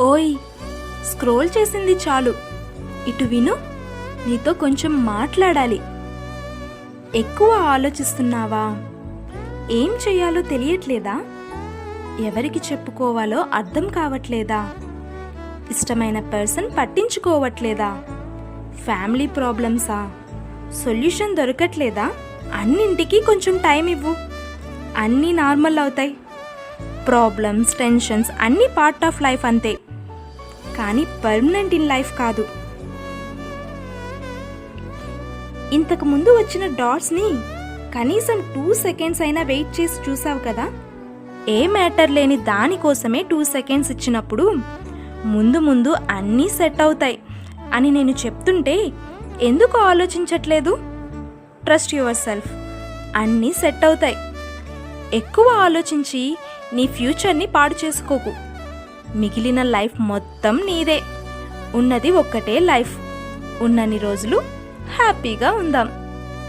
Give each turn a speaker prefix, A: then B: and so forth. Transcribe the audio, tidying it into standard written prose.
A: ఓయ్, స్క్రోల్ చేసింది చాలు, ఇటు విను. నీతో కొంచెం మాట్లాడాలి. ఎక్కువ ఆలోచిస్తున్నావా? ఏం చెయ్యాలో తెలియట్లేదా? ఎవరికి చెప్పుకోవాలో అర్థం కావట్లేదా? ఇష్టమైన పర్సన్ పట్టించుకోవట్లేదా? ఫ్యామిలీ ప్రాబ్లమ్సా? సొల్యూషన్ దొరకట్లేదా? అన్నింటికీ కొంచెం టైం ఇవ్వు, అన్నీ నార్మల్ అవుతాయి. ప్రాబ్లమ్స్, టెన్షన్స్ అన్నీ పార్ట్ ఆఫ్ లైఫ్ అంతే, కానీ పర్మనెంట్ ఇన్ లైఫ్ కాదు. ఇంతకు ముందు వచ్చిన డాట్స్ని కనీసం 2 సెకండ్స్ అయినా వెయిట్ చేసి చూసావు కదా? ఏ మ్యాటర్ లేని దానికోసమే 2 సెకండ్స్ ఇచ్చినప్పుడు ముందు ముందు అన్నీ సెట్ అవుతాయి అని నేను చెప్తుంటే ఎందుకు ఆలోచించట్లేదు? ట్రస్ట్ యువర్ సెల్ఫ్, అన్నీ సెట్ అవుతాయి. ఎక్కువ ఆలోచించి నీ ఫ్యూచర్ని పాడు చేసుకోకు. మిగిలిన లైఫ్ మొత్తం నీదే. ఉన్నది ఒక్కటే లైఫ్. ఉన్నన్ని రోజులు హ్యాపీగా ఉందాం.